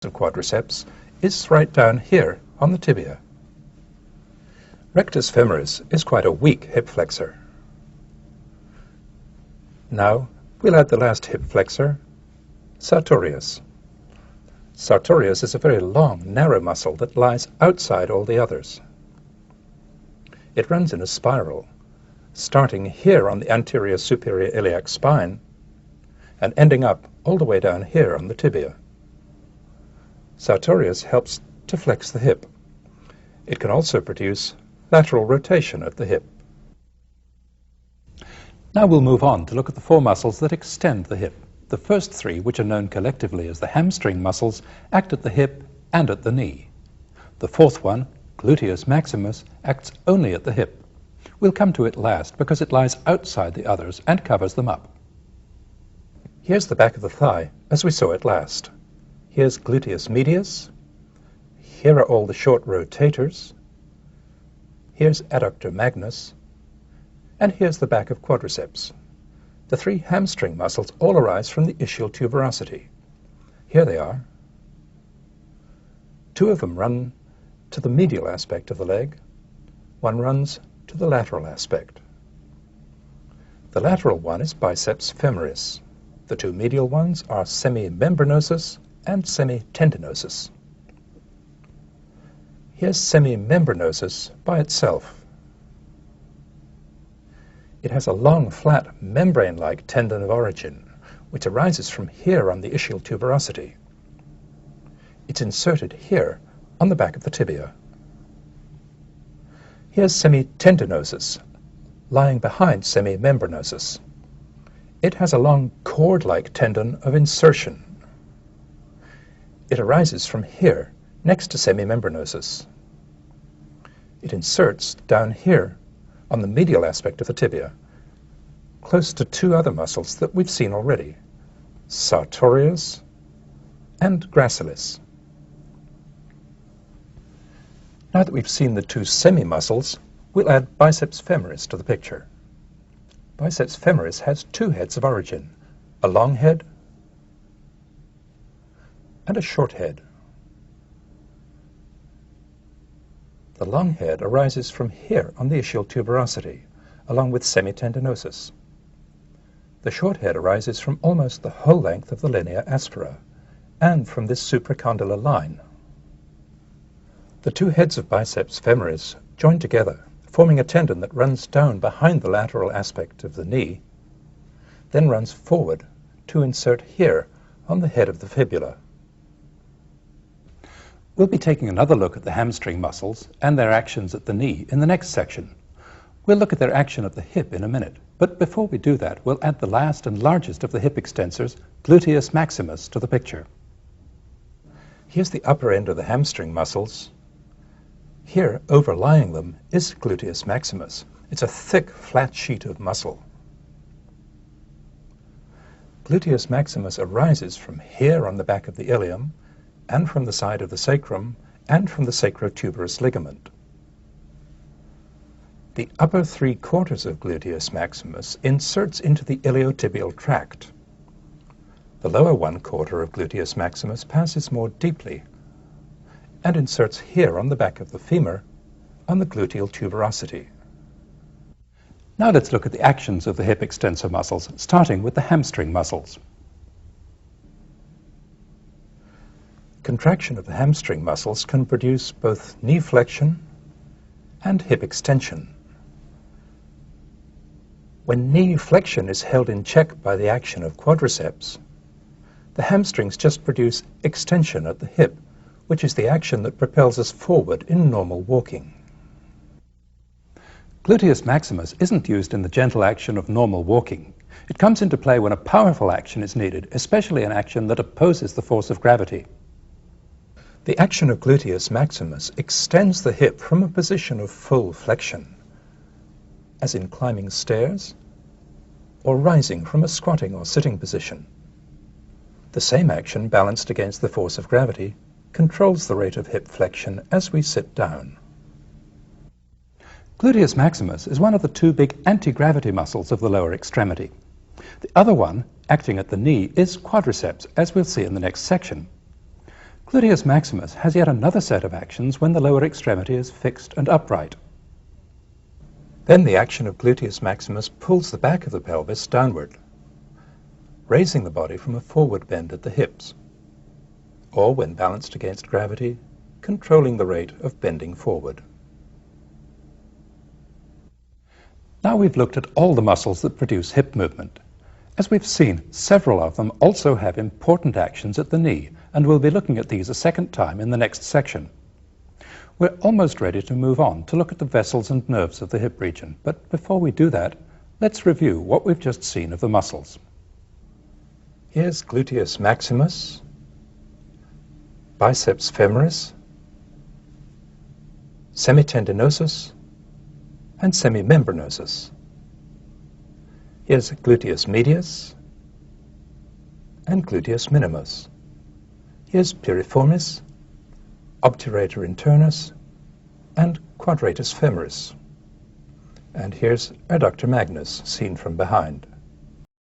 of quadriceps is right down here on the tibia. Rectus femoris is quite a weak hip flexor. Now we'll add the last hip flexor, sartorius. Sartorius is a very long, narrow muscle that lies outside all the others. It runs in a spiral, starting here on the anterior superior iliac spine and ending up all the way down here on the tibia. Sartorius helps to flex the hip. It can also produce lateral rotation at the hip. Now we'll move on to look at the four muscles that extend the hip. The first three, which are known collectively as the hamstring muscles, act at the hip and at the knee. The fourth one, gluteus maximus, acts only at the hip. We'll come to it last because it lies outside the others and covers them up. Here's the back of the thigh as we saw it last. Here's gluteus medius. Here are all the short rotators. Here's adductor magnus. And here's the back of quadriceps. The three hamstring muscles all arise from the ischial tuberosity. Here they are. Two of them run to the medial aspect of the leg. One runs to the lateral aspect. The lateral one is biceps femoris. The two medial ones are semimembranosus and semitendinosus. Here's semimembranosus by itself. It has a long, flat, membrane-like tendon of origin, which arises from here on the ischial tuberosity. It's inserted here on the back of the tibia. Here's semitendinosus, lying behind semimembranosus. It has a long cord-like tendon of insertion. It arises from here, next to semimembranosus. It inserts down here on the medial aspect of the tibia, close to two other muscles that we've seen already, sartorius and gracilis. Now that we've seen the two semi-muscles, we'll add biceps femoris to the picture. Biceps femoris has two heads of origin, a long head and a short head. The long head arises from here on the ischial tuberosity, along with semitendinosus. The short head arises from almost the whole length of the linea aspera, and from this supracondylar line. The two heads of biceps femoris join together, forming a tendon that runs down behind the lateral aspect of the knee, then runs forward to insert here on the head of the fibula. We'll be taking another look at the hamstring muscles and their actions at the knee in the next section. We'll look at their action at the hip in a minute, but before we do that, we'll add the last and largest of the hip extensors, gluteus maximus, to the picture. Here's the upper end of the hamstring muscles. Here, overlying them, is gluteus maximus. It's a thick, flat sheet of muscle. Gluteus maximus arises from here on the back of the ilium, and from the side of the sacrum, and from the sacrotuberous ligament. The upper three-quarters of gluteus maximus inserts into the iliotibial tract. The lower one-quarter of gluteus maximus passes more deeply and inserts here on the back of the femur on the gluteal tuberosity. Now let's look at the actions of the hip extensor muscles, starting with the hamstring muscles. Contraction of the hamstring muscles can produce both knee flexion and hip extension. When knee flexion is held in check by the action of quadriceps, the hamstrings just produce extension at the hip, which is the action that propels us forward in normal walking. Gluteus maximus isn't used in the gentle action of normal walking. It comes into play when a powerful action is needed, especially an action that opposes the force of gravity. The action of gluteus maximus extends the hip from a position of full flexion, as in climbing stairs or rising from a squatting or sitting position. The same action, balanced against the force of gravity, controls the rate of hip flexion as we sit down. Gluteus maximus is one of the two big anti-gravity muscles of the lower extremity. The other one, acting at the knee, is quadriceps, as we'll see in the next section. Gluteus maximus has yet another set of actions when the lower extremity is fixed and upright. Then the action of gluteus maximus pulls the back of the pelvis downward, raising the body from a forward bend at the hips, or when balanced against gravity, controlling the rate of bending forward. Now we've looked at all the muscles that produce hip movement. As we've seen, several of them also have important actions at the knee, and we'll be looking at these a second time in the next section. We're almost ready to move on to look at the vessels and nerves of the hip region, but before we do that, let's review what we've just seen of the muscles. Here's gluteus maximus, biceps femoris, semitendinosus, and semimembranosus. Here's gluteus medius and gluteus minimus. Here's piriformis, obturator internus, and quadratus femoris. And here's adductor magnus, seen from behind.